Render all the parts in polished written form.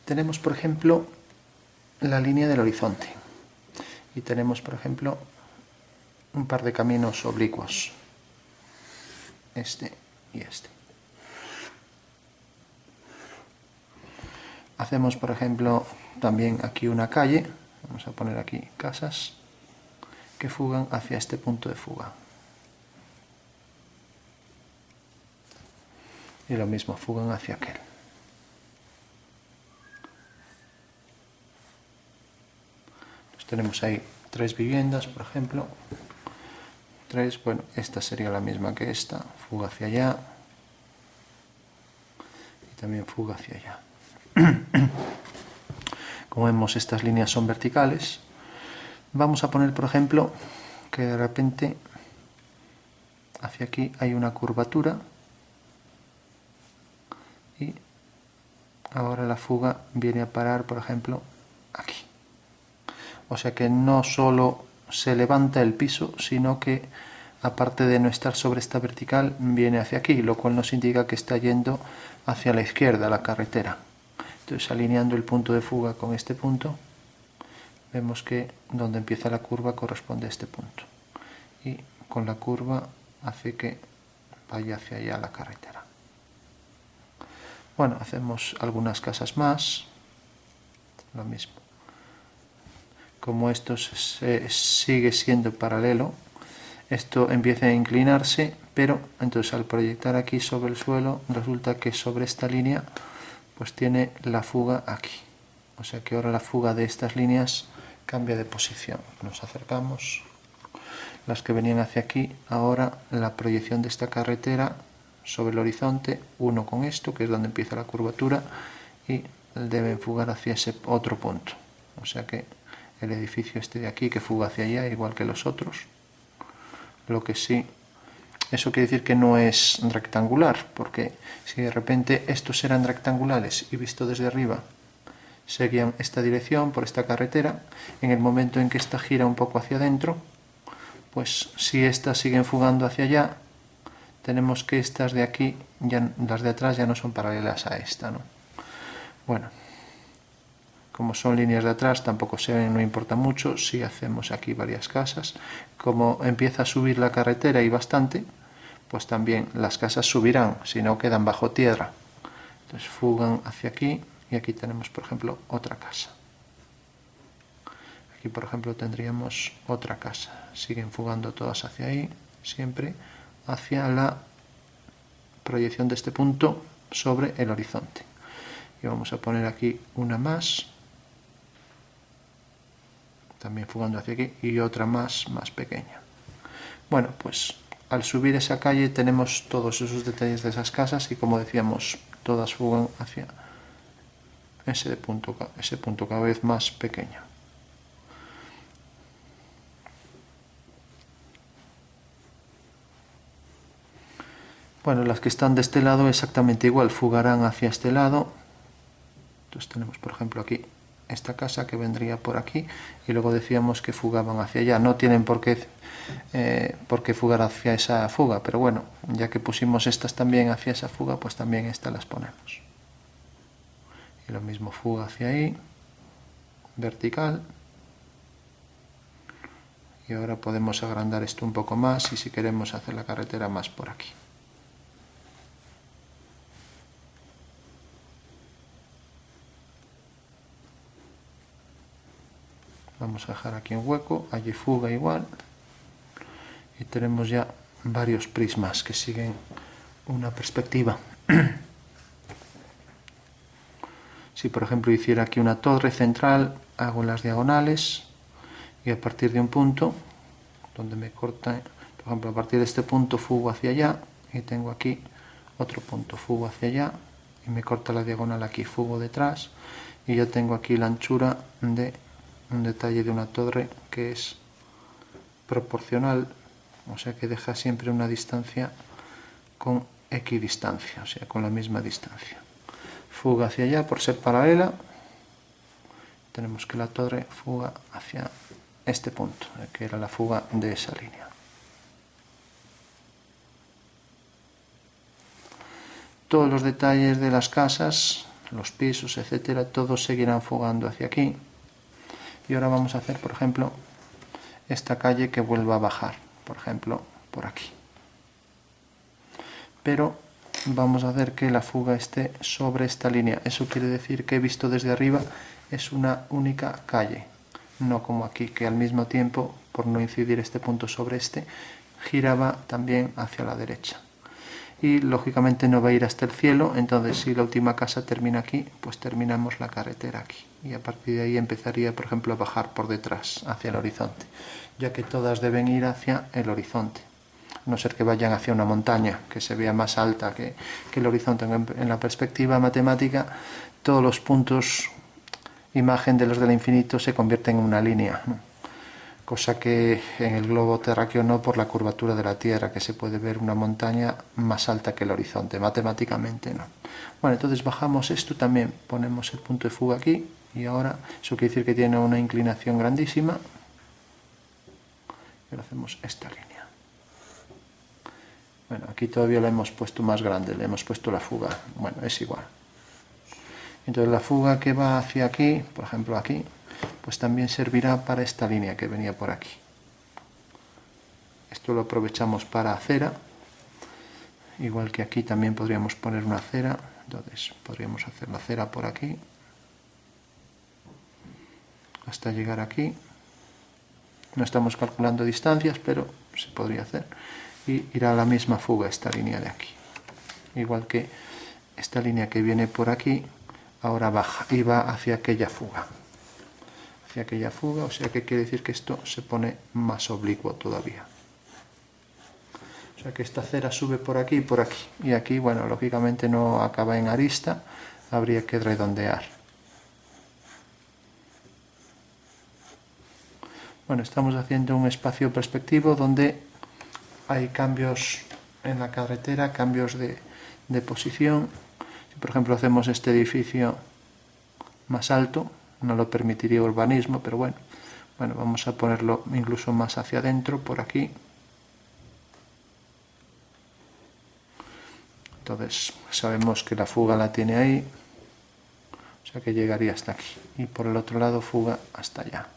tenemos, por ejemplo, la línea del horizonte y tenemos, por ejemplo, un par de caminos oblicuos, este y este. Hacemos, por ejemplo, también aquí una calle, vamos a poner aquí casas que fugan hacia este punto de fuga. Y lo mismo, fugan hacia aquel. Entonces tenemos ahí 3 viviendas, por ejemplo. 3, bueno, esta sería la misma que esta, fuga hacia allá. Y también fuga hacia allá. Como vemos, estas líneas son verticales. Vamos a poner, por ejemplo, que de repente hacia aquí hay una curvatura y ahora la fuga viene a parar, por ejemplo, aquí. O sea que no solo se levanta el piso, sino que aparte de no estar sobre esta vertical, viene hacia aquí, lo cual nos indica que está yendo hacia la izquierda la carretera. Entonces, alineando el punto de fuga con este punto, vemos que donde empieza la curva corresponde a este punto. Y con la curva hace que vaya hacia allá la carretera. Bueno, hacemos algunas casas más, lo mismo. Como esto sigue siendo paralelo, esto empieza a inclinarse, pero entonces al proyectar aquí sobre el suelo, resulta que sobre esta línea pues tiene la fuga aquí. O sea que ahora la fuga de estas líneas cambia de posición. Nos acercamos. Las que venían hacia aquí, ahora la proyección de esta carretera sobre el horizonte, uno con esto, que es donde empieza la curvatura, y deben fugar hacia ese otro punto. O sea que el edificio este de aquí, que fuga hacia allá, igual que los otros. Lo que sí, eso quiere decir que no es rectangular, porque si de repente estos eran rectangulares y visto desde arriba seguían esta dirección por esta carretera, en el momento en que esta gira un poco hacia adentro, pues si estas siguen fugando hacia allá, tenemos que estas de aquí, ya, las de atrás ya no son paralelas a esta, ¿no? Bueno, como son líneas de atrás, tampoco se ven, no importa mucho. Si hacemos aquí varias casas, como empieza a subir la carretera y bastante, pues también las casas subirán, si no quedan bajo tierra. Entonces fugan hacia aquí y aquí tenemos, por ejemplo, otra casa. Aquí, por ejemplo, tendríamos otra casa. Siguen fugando todas hacia ahí, siempre hacia la proyección de este punto sobre el horizonte. Y vamos a poner aquí una más, también fugando hacia aquí, y otra más pequeña. Bueno, pues al subir esa calle tenemos todos esos detalles de esas casas y, como decíamos, todas fugan hacia ese punto cada vez más pequeño. Bueno, las que están de este lado exactamente igual, fugarán hacia este lado. Entonces tenemos, por ejemplo, aquí esta casa que vendría por aquí y luego decíamos que fugaban hacia allá. No tienen por qué fugar hacia esa fuga, pero bueno, ya que pusimos estas también hacia esa fuga, pues también estas las ponemos. Y lo mismo, fuga hacia ahí, vertical. Y ahora podemos agrandar esto un poco más y si queremos hacer la carretera más por aquí. Vamos a dejar aquí un hueco, allí fuga igual. Y tenemos ya varios prismas que siguen una perspectiva. Si por ejemplo hiciera aquí una torre central, hago las diagonales y a partir de un punto donde me corta, por ejemplo a partir de este punto fugo hacia allá y tengo aquí otro punto, fugo hacia allá y me corta la diagonal aquí, fugo detrás y ya tengo aquí la anchura de un detalle de una torre que es proporcional, o sea que deja siempre una distancia con equidistancia, o sea con la misma distancia. Fuga hacia allá por ser paralela, tenemos que la torre fuga hacia este punto, que era la fuga de esa línea. Todos los detalles de las casas los pisos, etcétera, todos seguirán fugando hacia aquí. Y ahora vamos a hacer, por ejemplo, esta calle que vuelva a bajar, por ejemplo, por aquí. Pero vamos a hacer que la fuga esté sobre esta línea. Eso quiere decir que visto desde arriba es una única calle, no como aquí, que al mismo tiempo, por no incidir este punto sobre este, giraba también hacia la derecha. Y lógicamente no va a ir hasta el cielo, entonces si la última casa termina aquí, pues terminamos la carretera aquí. Y a partir de ahí empezaría, por ejemplo, a bajar por detrás, hacia el horizonte, ya que todas deben ir hacia el horizonte. A no ser que vayan hacia una montaña, que se vea más alta que el horizonte. En la perspectiva matemática, todos los puntos, imagen de los del infinito, se convierten en una línea, ¿no? Cosa que en el globo terráqueo no, por la curvatura de la Tierra, que se puede ver una montaña más alta que el horizonte, matemáticamente no. Bueno, entonces bajamos esto también, ponemos el punto de fuga aquí, y ahora eso quiere decir que tiene una inclinación grandísima, y ahora hacemos esta línea. Bueno, aquí todavía la hemos puesto más grande, le hemos puesto la fuga, bueno, es igual. Entonces la fuga que va hacia aquí, por ejemplo aquí, pues también servirá para esta línea que venía por aquí. Esto lo aprovechamos para acera, igual que aquí también podríamos poner una acera, entonces podríamos hacer la acera por aquí, hasta llegar aquí. No estamos calculando distancias, pero se podría hacer. Y irá a la misma fuga esta línea de aquí. Igual que esta línea que viene por aquí, ahora baja y va hacia aquella fuga. Hacia aquella fuga, o sea que quiere decir que esto se pone más oblicuo todavía. O sea que esta acera sube por aquí y por aquí. Y aquí, bueno, lógicamente no acaba en arista, habría que redondear. Bueno, estamos haciendo un espacio perspectivo donde hay cambios en la carretera, cambios de posición. Si por ejemplo hacemos este edificio más alto, no lo permitiría urbanismo, pero bueno, vamos a ponerlo incluso más hacia adentro, por aquí. Entonces sabemos que la fuga la tiene ahí, o sea que llegaría hasta aquí. Y por el otro lado fuga hasta allá,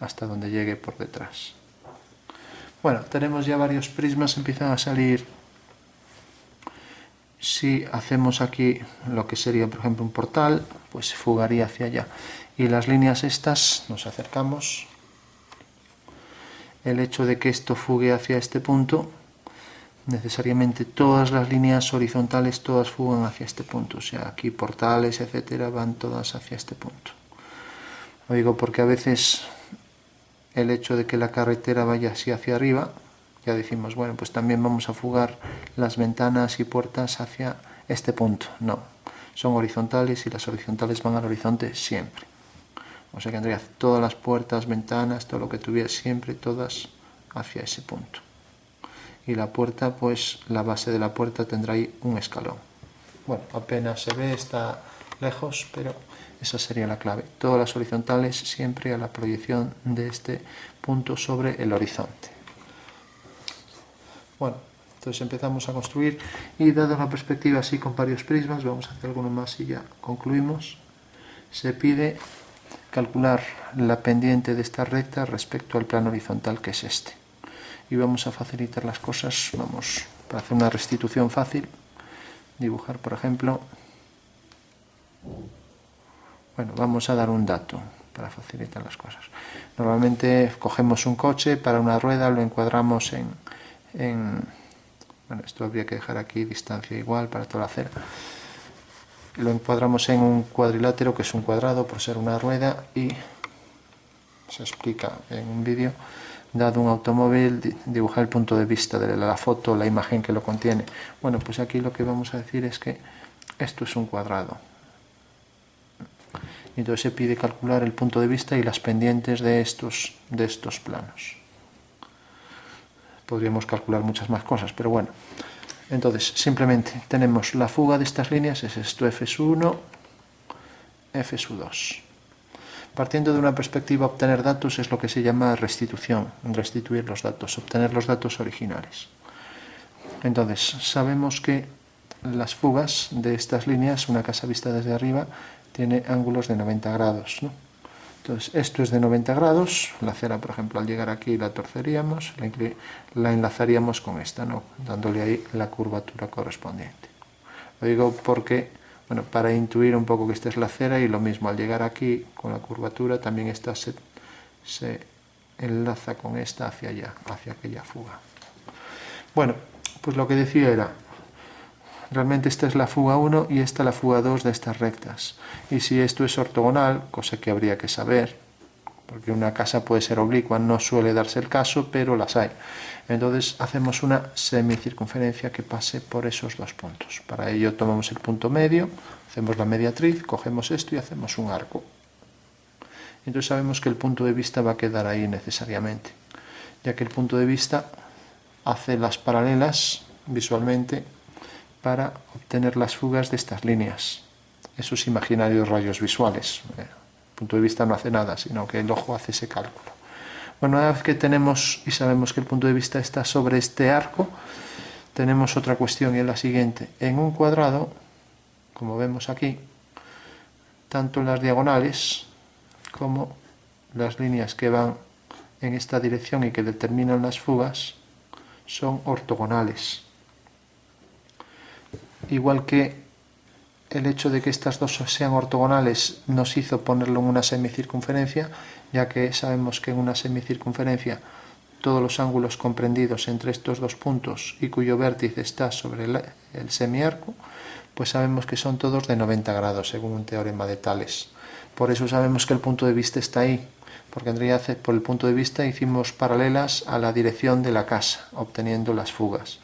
hasta donde llegue por detrás. Bueno, tenemos ya varios prismas, empiezan a salir. Si hacemos aquí lo que sería, por ejemplo, un portal, pues se fugaría hacia allá. Y las líneas estas, nos acercamos. El hecho de que esto fugue hacia este punto, necesariamente todas las líneas horizontales, todas fugan hacia este punto. O sea, aquí portales, etcétera, van todas hacia este punto. Lo digo porque a veces el hecho de que la carretera vaya así hacia arriba, ya decimos, bueno, pues también vamos a fugar las ventanas y puertas hacia este punto. No, son horizontales y las horizontales van al horizonte siempre. O sea que tendría todas las puertas, ventanas, todo lo que tuviera siempre, todas hacia ese punto. Y la puerta, pues la base de la puerta tendrá ahí un escalón. Bueno, apenas se ve, está lejos, pero esa sería la clave. Todas las horizontales siempre a la proyección de este punto sobre el horizonte. Bueno, entonces empezamos a construir y dada la perspectiva así con varios prismas, vamos a hacer alguno más y ya concluimos. Se pide calcular la pendiente de esta recta respecto al plano horizontal que es este. Y vamos a facilitar las cosas, vamos, para hacer una restitución fácil, dibujar por ejemplo, bueno, vamos a dar un dato para facilitar las cosas. Normalmente cogemos un coche para una rueda, lo encuadramos bueno, esto habría que dejar aquí distancia igual para toda la acera. Lo encuadramos en un cuadrilátero, que es un cuadrado por ser una rueda, y se explica en un vídeo. Dado un automóvil, dibujar el punto de vista de la foto, la imagen que lo contiene. Bueno, pues aquí lo que vamos a decir es que esto es un cuadrado. Y entonces se pide calcular el punto de vista y las pendientes de estos planos. Podríamos calcular muchas más cosas, pero bueno. Entonces, simplemente tenemos la fuga de estas líneas, es esto f1, f2. Partiendo de una perspectiva, obtener datos es lo que se llama restitución, restituir los datos, obtener los datos originales. Entonces, sabemos que las fugas de estas líneas, una casa vista desde arriba, tiene ángulos de 90 grados, ¿no? Entonces, esto es de 90 grados, la acera, por ejemplo, al llegar aquí la torceríamos, la enlazaríamos con esta, ¿no? Dándole ahí la curvatura correspondiente. Lo digo porque, bueno, para intuir un poco que esta es la acera, y lo mismo, al llegar aquí con la curvatura, también esta se enlaza con esta hacia allá, hacia aquella fuga. Bueno, pues lo que decía era, realmente esta es la fuga 1 y esta la fuga 2 de estas rectas. Y si esto es ortogonal, cosa que habría que saber, porque una casa puede ser oblicua, no suele darse el caso, pero las hay. Entonces hacemos una semicircunferencia que pase por esos dos puntos. Para ello tomamos el punto medio, hacemos la mediatriz, cogemos esto y hacemos un arco. Entonces sabemos que el punto de vista va a quedar ahí necesariamente, ya que el punto de vista hace las paralelas visualmente para obtener las fugas de estas líneas, esos imaginarios rayos visuales. El punto de vista no hace nada, sino que el ojo hace ese cálculo. Bueno, una vez que tenemos y sabemos que el punto de vista está sobre este arco, tenemos otra cuestión, y es la siguiente. En un cuadrado, como vemos aquí, tanto las diagonales como las líneas que van en esta dirección y que determinan las fugas son ortogonales. Igual que el hecho de que estas dos sean ortogonales nos hizo ponerlo en una semicircunferencia, ya que sabemos que en una semicircunferencia todos los ángulos comprendidos entre estos dos puntos y cuyo vértice está sobre el semiarco, pues sabemos que son todos de 90 grados, según un teorema de Tales. Por eso sabemos que el punto de vista está ahí, porque en realidad por el punto de vista hicimos paralelas a la dirección de la casa, obteniendo las fugas.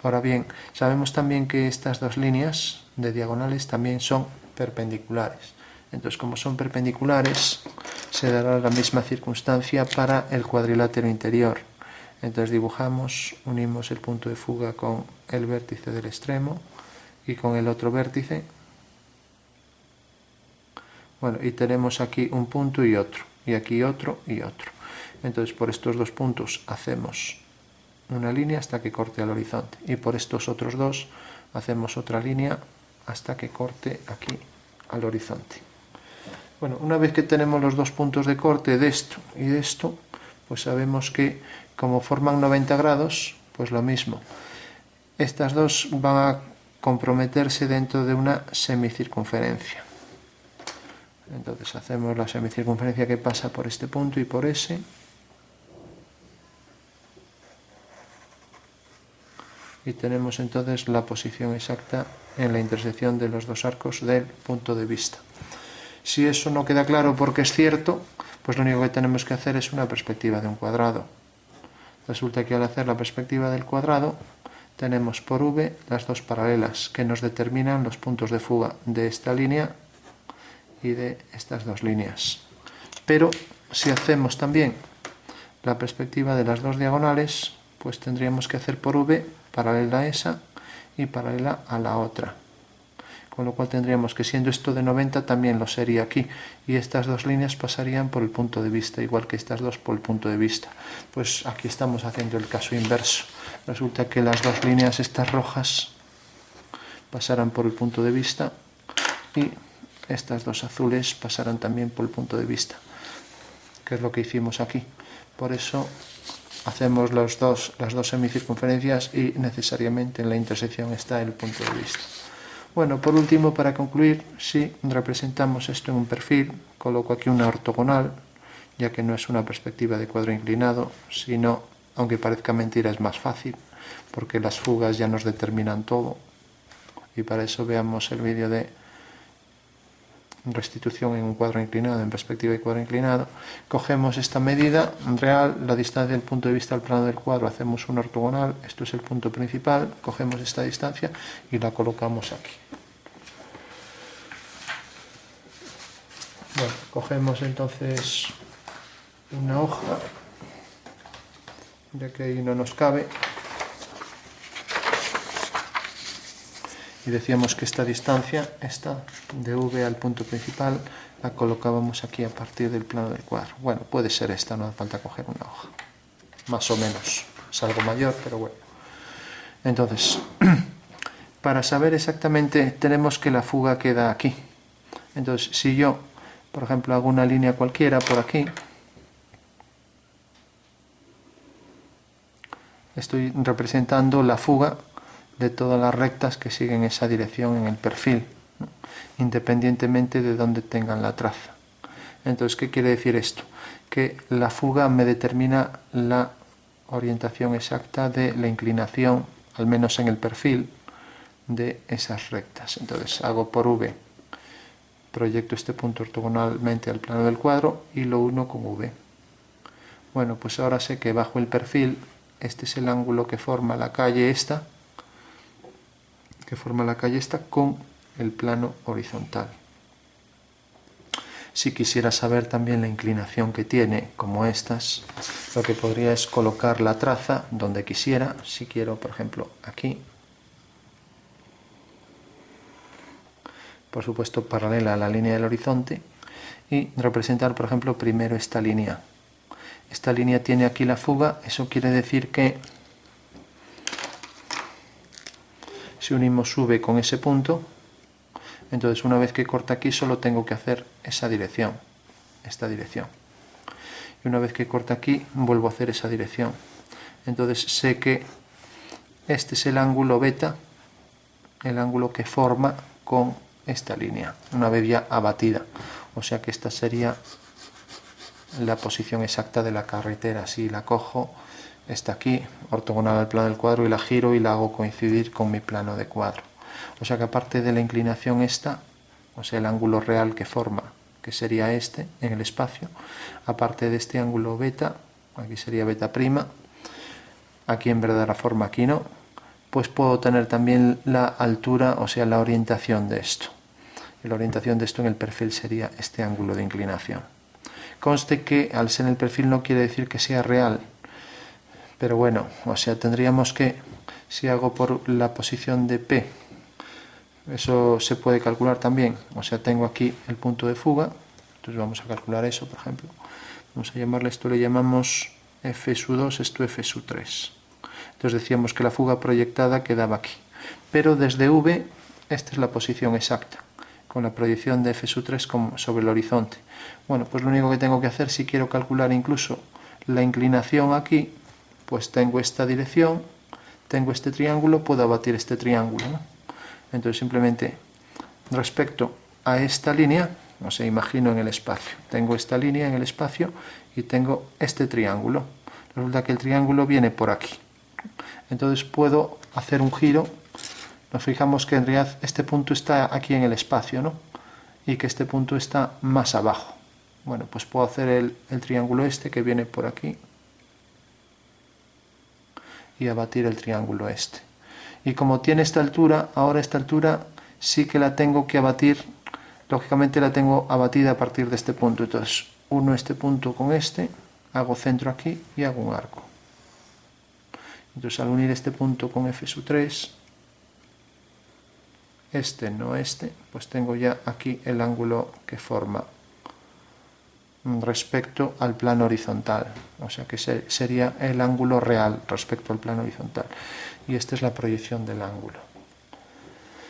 Ahora bien, sabemos también que estas dos líneas de diagonales también son perpendiculares. Entonces, como son perpendiculares, se dará la misma circunstancia para el cuadrilátero interior. Entonces dibujamos, unimos el punto de fuga con el vértice del extremo y con el otro vértice. Bueno, y tenemos aquí un punto y otro, y aquí otro y otro. Entonces, por estos dos puntos hacemos una línea hasta que corte al horizonte, y por estos otros dos hacemos otra línea hasta que corte aquí al horizonte. Bueno, una vez que tenemos los dos puntos de corte de esto y de esto, pues sabemos que como forman 90 grados, pues lo mismo. Estas dos van a comprometerse dentro de una semicircunferencia. Entonces hacemos la semicircunferencia que pasa por este punto y por ese. Y tenemos entonces la posición exacta en la intersección de los dos arcos del punto de vista. Si eso no queda claro porque es cierto, pues lo único que tenemos que hacer es una perspectiva de un cuadrado. Resulta que al hacer la perspectiva del cuadrado, tenemos por V las dos paralelas que nos determinan los puntos de fuga de esta línea y de estas dos líneas. Pero si hacemos también la perspectiva de las dos diagonales, pues tendríamos que hacer por V paralela a esa y paralela a la otra. Con lo cual tendríamos que, siendo esto de 90, también lo sería aquí. Y estas dos líneas pasarían por el punto de vista, igual que estas dos por el punto de vista. Pues aquí estamos haciendo el caso inverso. Resulta que las dos líneas, estas rojas, pasarán por el punto de vista y estas dos azules pasarán también por el punto de vista, que es lo que hicimos aquí. Por eso hacemos las dos semicircunferencias y necesariamente en la intersección está el punto de vista. Bueno, por último, para concluir, si representamos esto en un perfil, coloco aquí una ortogonal, ya que no es una perspectiva de cuadro inclinado, sino, aunque parezca mentira, es más fácil, porque las fugas ya nos determinan todo. Y para eso veamos el vídeo de restitución en un cuadro inclinado, en perspectiva de cuadro inclinado. Cogemos esta medida real, la distancia del punto de vista al plano del cuadro, hacemos una ortogonal, esto es el punto principal, cogemos esta distancia y la colocamos aquí. Bueno, cogemos entonces una hoja, ya que ahí no nos cabe, y decíamos que esta distancia, esta de V al punto principal, la colocábamos aquí a partir del plano del cuadro. Bueno, puede ser esta, no hace falta coger una hoja. Más o menos, es algo mayor, pero bueno. Entonces, para saber exactamente, tenemos que la fuga queda aquí. Entonces, si yo, por ejemplo, hago una línea cualquiera por aquí, estoy representando la fuga de todas las rectas que siguen esa dirección en el perfil, ¿no? Independientemente de dónde tengan la traza. Entonces, ¿qué quiere decir esto? Que la fuga me determina la orientación exacta de la inclinación, al menos en el perfil, de esas rectas. Entonces hago por V, proyecto este punto ortogonalmente al plano del cuadro y lo uno con V. Bueno, pues ahora sé que bajo el perfil, este es el ángulo que forma la calle esta, con el plano horizontal. Si quisiera saber también la inclinación que tiene, como estas, lo que podría es colocar la traza donde quisiera. Si quiero, por ejemplo, aquí, por supuesto paralela a la línea del horizonte, y representar, por ejemplo, primero esta línea. Esta línea tiene aquí la fuga, eso quiere decir que si unimos V con ese punto, entonces una vez que corta aquí solo tengo que hacer esa dirección, esta dirección. Y una vez que corta aquí vuelvo a hacer esa dirección. Entonces sé que este es el ángulo beta, el ángulo que forma con esta línea, una vez ya abatida. O sea que esta sería la posición exacta de la carretera. Si la cojo, está aquí, ortogonal al plano del cuadro, y la giro y la hago coincidir con mi plano de cuadro. O sea que aparte de la inclinación esta, o sea el ángulo real que forma, que sería este en el espacio, aparte de este ángulo beta, aquí sería beta prima, aquí en verdadera forma, aquí no, pues puedo tener también la altura, o sea la orientación de esto. Y la orientación de esto en el perfil sería este ángulo de inclinación. Conste que al ser en el perfil no quiere decir que sea real, pero bueno, o sea, tendríamos que, si hago por la posición de P, eso se puede calcular también. O sea, tengo aquí el punto de fuga, entonces vamos a calcular eso, por ejemplo. Vamos a llamarle, esto le llamamos F2, esto F3. Entonces decíamos que la fuga proyectada quedaba aquí. Pero desde V, esta es la posición exacta, con la proyección de F3 sobre el horizonte. Bueno, pues lo único que tengo que hacer, si quiero calcular incluso la inclinación aquí, pues tengo esta dirección, tengo este triángulo, puedo abatir este triángulo, ¿no? Entonces simplemente respecto a esta línea, o sea, imagino en el espacio, tengo esta línea en el espacio y tengo este triángulo. Resulta que el triángulo viene por aquí. Entonces puedo hacer un giro. Nos fijamos que en realidad este punto está aquí en el espacio, ¿no? Y que este punto está más abajo. Bueno, pues puedo hacer el triángulo este que viene por aquí y abatir el triángulo este. Y como tiene esta altura, ahora esta altura sí que la tengo que abatir, lógicamente la tengo abatida a partir de este punto. Entonces uno este punto con este, hago centro aquí y hago un arco. Entonces al unir este punto con F3, este no este, pues tengo ya aquí el ángulo que forma respecto al plano horizontal, o sea que sería el ángulo real respecto al plano horizontal, y esta es la proyección del ángulo.